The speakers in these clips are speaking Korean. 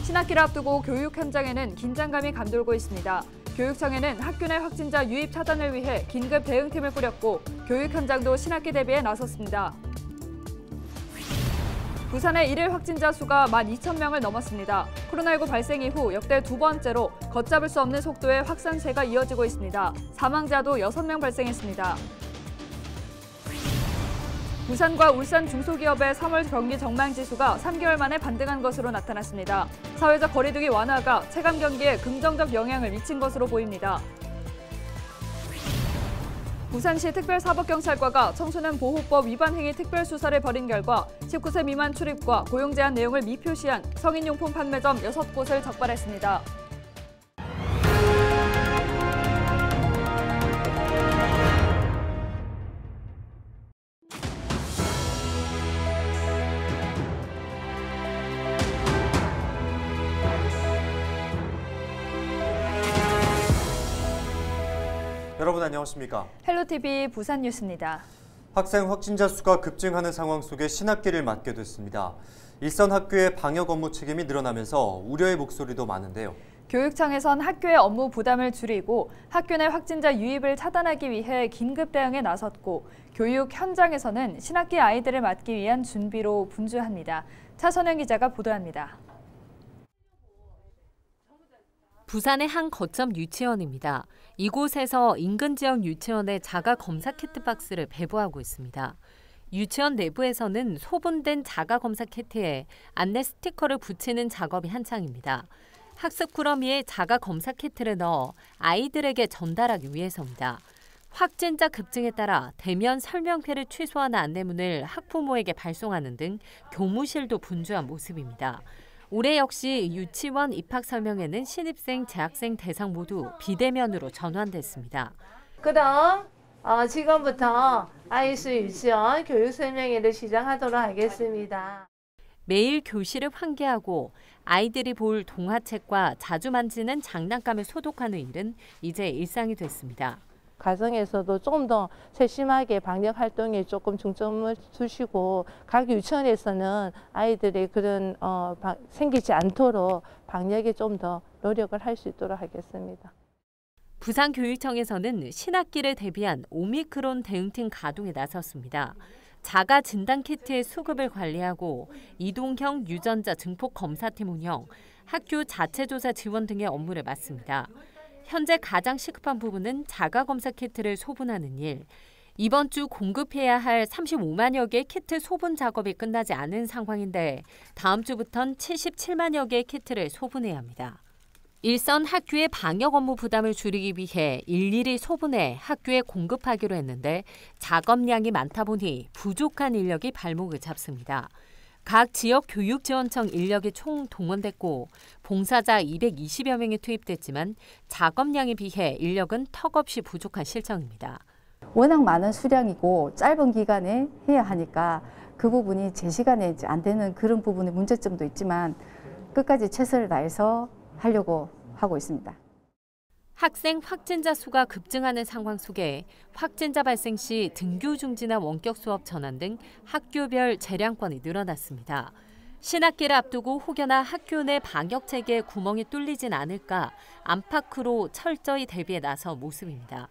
신학기를 앞두고 교육 현장에는 긴장감이 감돌고 있습니다. 교육청에는 학교 내 확진자 유입 차단을 위해 긴급 대응팀을 꾸렸고 교육 현장도 신학기 대비에 나섰습니다. 부산의 일일 확진자 수가 12,000명을 넘었습니다. 코로나19 발생 이후 역대 두 번째로 걷잡을 수 없는 속도의 확산세가 이어지고 있습니다. 사망자도 6명 발생했습니다. 부산과 울산 중소기업의 3월 경기 전망지수가 3개월 만에 반등한 것으로 나타났습니다. 사회적 거리두기 완화가 체감 경기에 긍정적 영향을 미친 것으로 보입니다. 부산시 특별사법경찰과가 청소년 보호법 위반 행위 특별수사를 벌인 결과 19세 미만 출입과 고용 제한 내용을 미표시한 성인용품 판매점 6곳을 적발했습니다. 여러분 안녕하십니까? 헬로TV 부산 뉴스입니다. 학생 확진자 수가 급증하는 상황 속에 신학기를 맞게 됐습니다. 일선 학교의 방역 업무 책임이 늘어나면서 우려의 목소리도 많은데요. 교육청에선 학교의 업무 부담을 줄이고 학교 내 확진자 유입을 차단하기 위해 긴급 대응에 나섰고 교육 현장에서는 신학기 아이들을 맞기 위한 준비로 분주합니다. 차선영 기자가 보도합니다. 부산의 한 거점 유치원입니다. 이곳에서 인근 지역 유치원에 자가 검사 키트 박스를 배부하고 있습니다. 유치원 내부에서는 소분된 자가 검사 키트에 안내 스티커를 붙이는 작업이 한창입니다. 학습 꾸러미에 자가 검사 키트를 넣어 아이들에게 전달하기 위해서입니다. 확진자 급증에 따라 대면 설명회를 취소하는 안내문을 학부모에게 발송하는 등 교무실도 분주한 모습입니다. 올해 역시 유치원 입학 설명회는 신입생, 재학생 대상 모두 비대면으로 전환됐습니다. 그럼 지금부터 아이수 유치원 교육 설명회를 시작하도록 하겠습니다. 매일 교실을 환기하고 아이들이 볼 동화책과 자주 만지는 장난감을 소독하는 일은 이제 일상이 됐습니다. 가정에서도 좀 더 세심하게 방역 활동에 조금 중점을 두시고 각 유치원에서는 아이들의 그런 생기지 않도록 방역에 좀 더 노력을 할 수 있도록 하겠습니다. 부산교육청에서는 신학기를 대비한 오미크론 대응팀 가동에 나섰습니다. 자가 진단 키트의 수급을 관리하고 이동형 유전자 증폭 검사팀 운영, 학교 자체 조사 지원 등의 업무를 맡습니다. 현재 가장 시급한 부분은 자가검사 키트를 소분하는 일. 이번 주 공급해야 할 35만여 개의 키트 소분 작업이 끝나지 않은 상황인데 다음 주부터는 77만여 개의 키트를 소분해야 합니다. 일선 학교의 방역 업무 부담을 줄이기 위해 일일이 소분해 학교에 공급하기로 했는데 작업량이 많다 보니 부족한 인력이 발목을 잡습니다. 각 지역 교육지원청 인력이 총 동원됐고 봉사자 220여 명이 투입됐지만 작업량에 비해 인력은 턱없이 부족한 실정입니다. 워낙 많은 수량이고 짧은 기간에 해야 하니까 그 부분이 제 시간에 이제 안 되는 그런 부분의 문제점도 있지만 끝까지 최선을 다해서 하려고 하고 있습니다. 학생 확진자 수가 급증하는 상황 속에 확진자 발생 시 등교 중지나 원격 수업 전환 등 학교별 재량권이 늘어났습니다. 신학기를 앞두고 혹여나 학교 내 방역 체계에 구멍이 뚫리진 않을까 안팎으로 철저히 대비에 나선 모습입니다.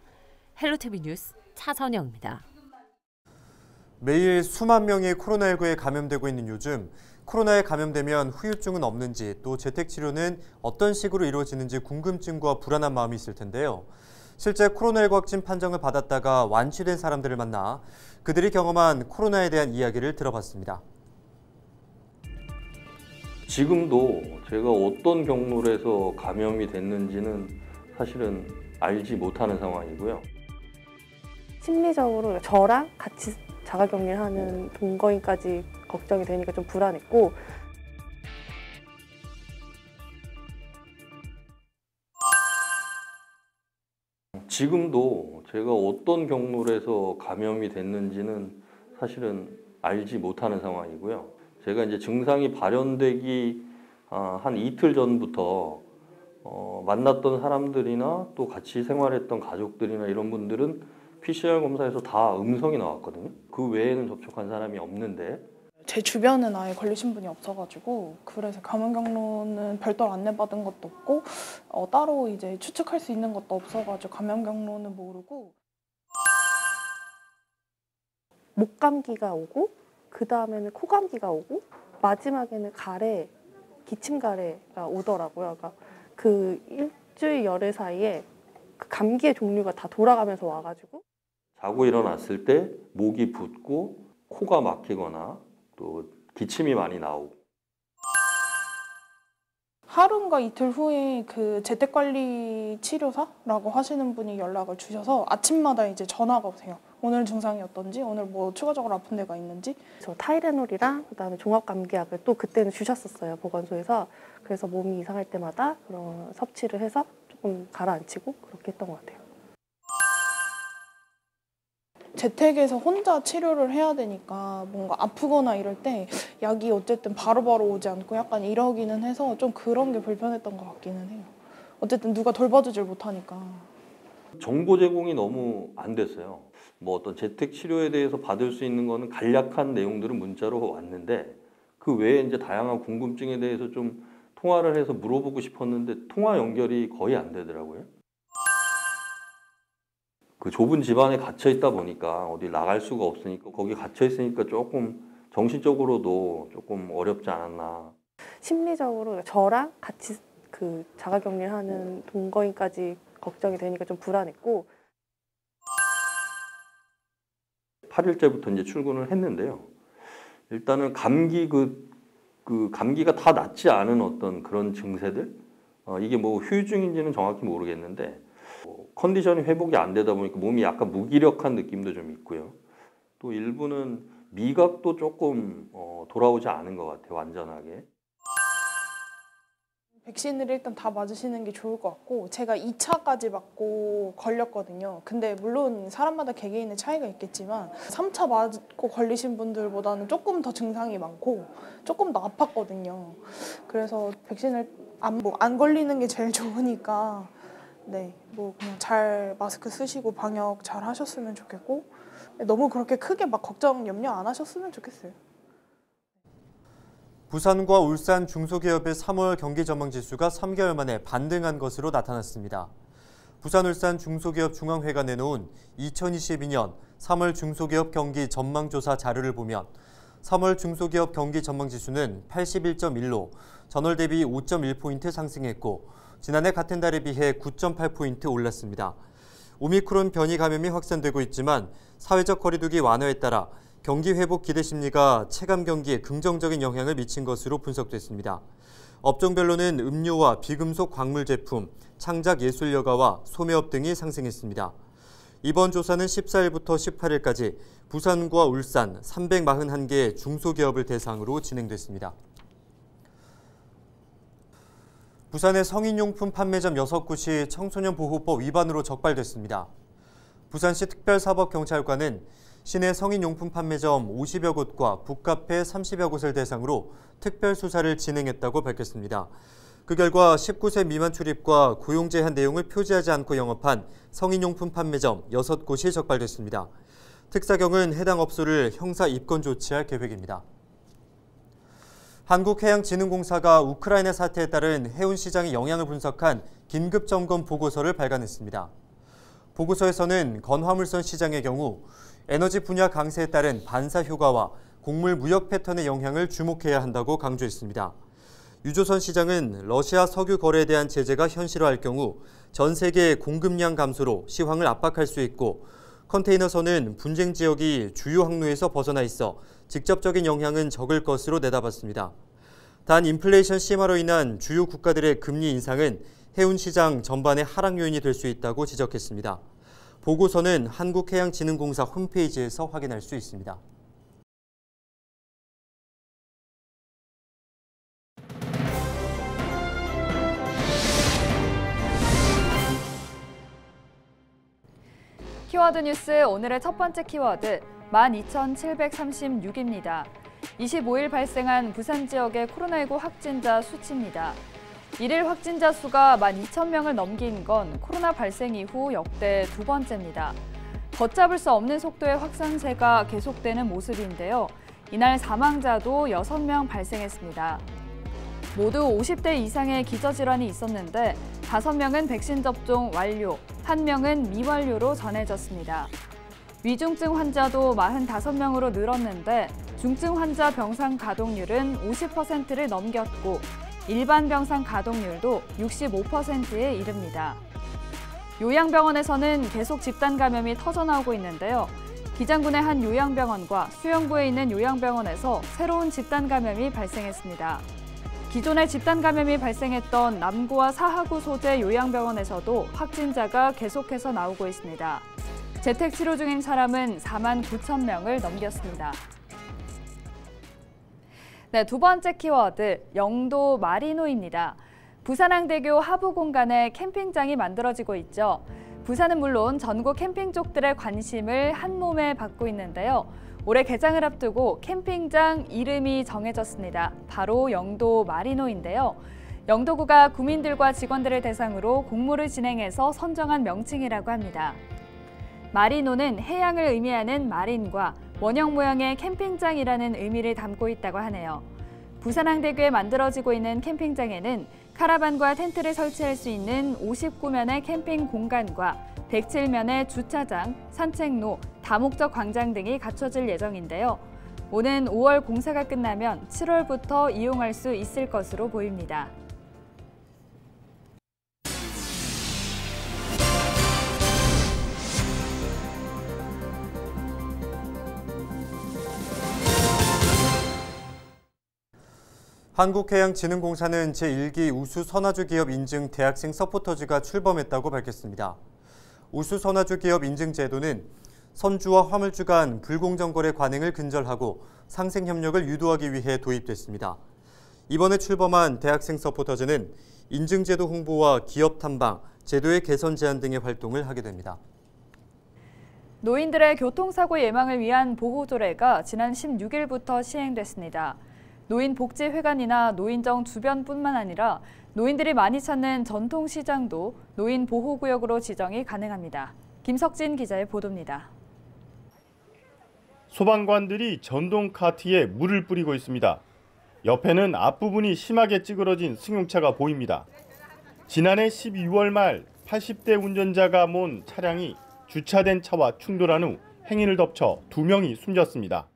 헬로TV 뉴스 차선영입니다. 매일 수만 명이 코로나19에 감염되고 있는 요즘 코로나에 감염되면 후유증은 없는지 또 재택치료는 어떤 식으로 이루어지는지 궁금증과 불안한 마음이 있을 텐데요. 실제 코로나19 확진 판정을 받았다가 완치된 사람들을 만나 그들이 경험한 코로나에 대한 이야기를 들어봤습니다. 지금도 제가 어떤 경로로 해서 감염이 됐는지는 사실은 알지 못하는 상황이고요. 심리적으로 저랑 같이 자가격리를 하는 동거인까지 걱정이 되니까 좀 불안했고 지금도 제가 어떤 경로로 해서 감염이 됐는지는 사실은 알지 못하는 상황이고요. 제가 이제 증상이 발현되기 한 이틀 전부터 만났던 사람들이나 또 같이 생활했던 가족들이나 이런 분들은 PCR 검사에서 다 음성이 나왔거든요. 그 외에는 접촉한 사람이 없는데 제 주변은 아예 걸리신 분이 없어가지고 그래서 감염 경로는 별도로 안내받은 것도 없고 따로 이제 추측할 수 있는 것도 없어가지고 감염 경로는 모르고. 목감기가 오고 그 다음에는 코감기가 오고 마지막에는 가래, 기침 가래가 오더라고요. 그러니까 그 일주일 열흘 사이에 그 감기의 종류가 다 돌아가면서 와가지고 자고 일어났을 때 목이 붓고 코가 막히거나 또 기침이 많이 나오고. 하루인가 이틀 후에 그 재택관리 치료사라고 하시는 분이 연락을 주셔서 아침마다 이제 전화가 오세요. 오늘 증상이 어떤지, 오늘 뭐 추가적으로 아픈 데가 있는지. 저 타이레놀이랑 그다음에 종합감기약을 또 그때는 주셨었어요, 보건소에서. 그래서 몸이 이상할 때마다 그런 섭취를 해서 조금 가라앉히고 그렇게 했던 것 같아요. 재택에서 혼자 치료를 해야 되니까 뭔가 아프거나 이럴 때 약이 어쨌든 바로바로 오지 않고 약간 이러기는 해서 좀 그런 게 불편했던 것 같기는 해요. 어쨌든 누가 돌봐주질 못하니까. 정보 제공이 너무 안 됐어요. 뭐 어떤 재택 치료에 대해서 받을 수 있는 거는 간략한 내용들은 문자로 왔는데 그 외에 이제 다양한 궁금증에 대해서 좀 통화를 해서 물어보고 싶었는데 통화 연결이 거의 안 되더라고요. 그 좁은 집안에 갇혀 있다 보니까 어디 나갈 수가 없으니까 거기 갇혀 있으니까 조금 정신적으로도 조금 어렵지 않았나. 심리적으로 저랑 같이 그 자가격리를 하는 동거인까지 걱정이 되니까 좀 불안했고 8일째부터 이제 출근을 했는데요. 일단은 감기 감기가 다 낫지 않은 어떤 그런 증세들 이게 뭐 후유증인지는 정확히 모르겠는데 컨디션이 회복이 안 되다 보니까 몸이 약간 무기력한 느낌도 좀 있고요. 또 일부는 미각도 조금 돌아오지 않은 것 같아요, 완전하게. 백신을 일단 다 맞으시는 게 좋을 것 같고 제가 2차까지 맞고 걸렸거든요. 근데 물론 사람마다 개개인의 차이가 있겠지만 3차 맞고 걸리신 분들보다는 조금 더 증상이 많고 조금 더 아팠거든요. 그래서 백신을 안 걸리는 게 제일 좋으니까 네, 뭐 그냥 잘 마스크 쓰시고 방역 잘 하셨으면 좋겠고 너무 그렇게 크게 막 걱정, 염려 안 하셨으면 좋겠어요. 부산과 울산 중소기업의 3월 경기 전망 지수가 3개월 만에 반등한 것으로 나타났습니다. 부산 울산 중소기업 중앙회가 내놓은 2022년 3월 중소기업 경기 전망조사 자료를 보면 3월 중소기업 경기 전망 지수는 81.1로 전월 대비 5.1포인트 상승했고 지난해 같은 달에 비해 9.8포인트 올랐습니다. 오미크론 변이 감염이 확산되고 있지만 사회적 거리두기 완화에 따라 경기 회복 기대 심리가 체감 경기에 긍정적인 영향을 미친 것으로 분석됐습니다. 업종별로는 음료와 비금속 광물 제품, 창작 예술 여가와 소매업 등이 상승했습니다. 이번 조사는 14일부터 18일까지 부산과 울산 341개의 중소기업을 대상으로 진행됐습니다. 부산의 성인용품 판매점 6곳이 청소년보호법 위반으로 적발됐습니다. 부산시 특별사법경찰관은 시내 성인용품 판매점 50여 곳과 북카페 30여 곳을 대상으로 특별수사를 진행했다고 밝혔습니다. 그 결과 19세 미만 출입과 고용 제한 내용을 표지하지 않고 영업한 성인용품 판매점 6곳이 적발됐습니다. 특사경은 해당 업소를 형사 입건 조치할 계획입니다. 한국해양진흥공사가 우크라이나 사태에 따른 해운시장의 영향을 분석한 긴급점검 보고서를 발간했습니다. 보고서에서는 건화물선 시장의 경우 에너지 분야 강세에 따른 반사 효과와 곡물 무역 패턴의 영향을 주목해야 한다고 강조했습니다. 유조선 시장은 러시아 석유 거래에 대한 제재가 현실화할 경우 전 세계 공급량 감소로 시황을 압박할 수 있고 컨테이너선은 분쟁 지역이 주요 항로에서 벗어나 있어 직접적인 영향은 적을 것으로 내다봤습니다. 단 인플레이션 심화로 인한 주요 국가들의 금리 인상은 해운 시장 전반의 하락 요인이 될 수 있다고 지적했습니다. 보고서는 한국해양진흥공사 홈페이지에서 확인할 수 있습니다. 키워드 뉴스 오늘의 첫 번째 키워드 12,736입니다. 25일 발생한 부산 지역의 코로나19 확진자 수치입니다. 1일 확진자 수가 12,000명을 넘긴 건 코로나 발생 이후 역대 두 번째입니다. 걷잡을 수 없는 속도의 확산세가 계속되는 모습인데요. 이날 사망자도 6명 발생했습니다. 모두 50대 이상의 기저질환이 있었는데 5명은 백신 접종 완료, 1명은 미완료로 전해졌습니다. 위중증 환자도 45명으로 늘었는데 중증 환자 병상 가동률은 50%를 넘겼고 일반 병상 가동률도 65%에 이릅니다. 요양병원에서는 계속 집단 감염이 터져나오고 있는데요. 기장군의 한 요양병원과 수영구에 있는 요양병원에서 새로운 집단 감염이 발생했습니다. 기존에 집단 감염이 발생했던 남구와 사하구 소재 요양병원에서도 확진자가 계속해서 나오고 있습니다. 재택 치료 중인 사람은 4만 9천 명을 넘겼습니다. 네, 두 번째 키워드, 영도 마리노입니다. 부산항대교 하부 공간에 캠핑장이 만들어지고 있죠. 부산은 물론 전국 캠핑족들의 관심을 한 몸에 받고 있는데요. 올해 개장을 앞두고 캠핑장 이름이 정해졌습니다. 바로 영도 마리노인데요. 영도구가 구민들과 직원들을 대상으로 공모를 진행해서 선정한 명칭이라고 합니다. 마리노는 해양을 의미하는 마린과 원형 모양의 캠핑장이라는 의미를 담고 있다고 하네요. 부산항대교에 만들어지고 있는 캠핑장에는 카라반과 텐트를 설치할 수 있는 59면의 캠핑 공간과 107면의 주차장, 산책로, 다목적 광장 등이 갖춰질 예정인데요. 오는 5월 공사가 끝나면 7월부터 이용할 수 있을 것으로 보입니다. 한국해양진흥공사는 제1기 우수선화주 기업 인증 대학생 서포터즈가 출범했다고 밝혔습니다. 우수선화주 기업 인증 제도는 선주와 화물주 간 불공정 거래 관행을 근절하고 상생 협력을 유도하기 위해 도입됐습니다. 이번에 출범한 대학생 서포터즈는 인증 제도 홍보와 기업 탐방, 제도의 개선 제안 등의 활동을 하게 됩니다. 노인들의 교통사고 예방을 위한 보호조례가 지난 16일부터 시행됐습니다. 노인복지회관이나 노인정 주변뿐만 아니라 노인들이 많이 찾는 전통시장도 노인보호구역으로 지정이 가능합니다. 김석진 기자의 보도입니다. 소방관들이 전동 카트에 물을 뿌리고 있습니다. 옆에는 앞부분이 심하게 찌그러진 승용차가 보입니다. 지난해 12월 말 80대 운전자가 몰 차량이 주차된 차와 충돌한 후 행인을 덮쳐 2명이 숨졌습니다.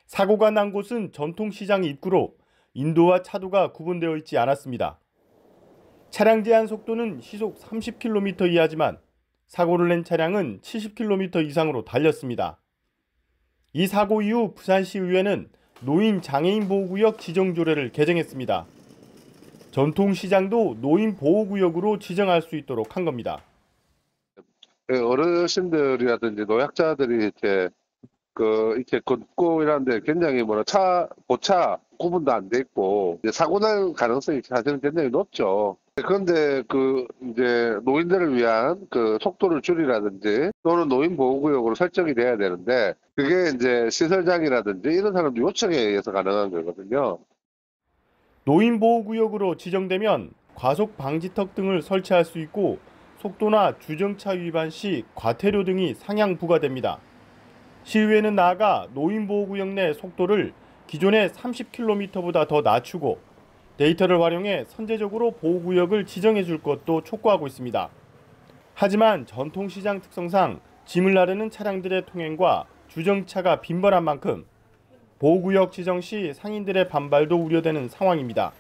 사고가 난 곳은 전통시장 입구로 인도와 차도가 구분되어 있지 않았습니다. 차량 제한 속도는 시속 30km 이하지만 사고를 낸 차량은 70km 이상으로 달렸습니다. 이 사고 이후 부산시의회는 노인 장애인 보호구역 지정 조례를 개정했습니다. 전통시장도 노인 보호구역으로 지정할 수 있도록 한 겁니다. 어르신들이라든지 노약자들이 이렇게 걷고 이러는데 굉장히 보차 구분도 안 돼 있고 사고 날 가능성이 사실은 굉장히 높죠. 그런데 이제 노인들을 위한 속도를 줄이라든지 또는 노인 보호구역으로 설정이 돼야 되는데 그게 이제 시설장이라든지 이런 사람들 요청에 의해서 가능한 거거든요. 노인 보호구역으로 지정되면 과속 방지턱 등을 설치할 수 있고 속도나 주정차 위반 시 과태료 등이 상향 부과됩니다. 시의회는 나아가 노인보호구역 내 속도를 기존의 30km보다 더 낮추고 데이터를 활용해 선제적으로 보호구역을 지정해 줄 것도 촉구하고 있습니다. 하지만 전통시장 특성상 짐을 나르는 차량들의 통행과 주정차가 빈번한 만큼 보호구역 지정 시 상인들의 반발도 우려되는 상황입니다.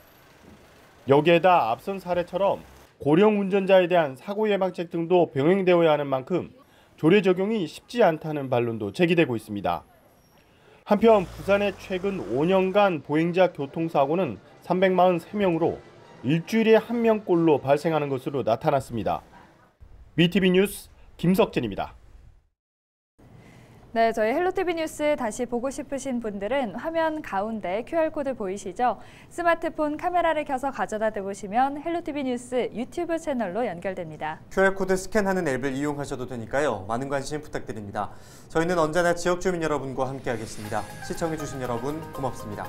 여기에다 앞선 사례처럼 고령 운전자에 대한 사고 예방책 등도 병행되어야 하는 만큼 조례 적용이 쉽지 않다는 반론도 제기되고 있습니다. 한편 부산의 최근 5년간 보행자 교통사고는 343명으로 일주일에 1명꼴로 발생하는 것으로 나타났습니다. BTV 뉴스 김석진입니다. 네, 저희 헬로티비 뉴스 다시 보고 싶으신 분들은 화면 가운데 QR코드 보이시죠? 스마트폰 카메라를 켜서 가져다 대보시면 헬로티비 뉴스 유튜브 채널로 연결됩니다. QR코드 스캔하는 앱을 이용하셔도 되니까요. 많은 관심 부탁드립니다. 저희는 언제나 지역 주민 여러분과 함께하겠습니다. 시청해주신 여러분 고맙습니다.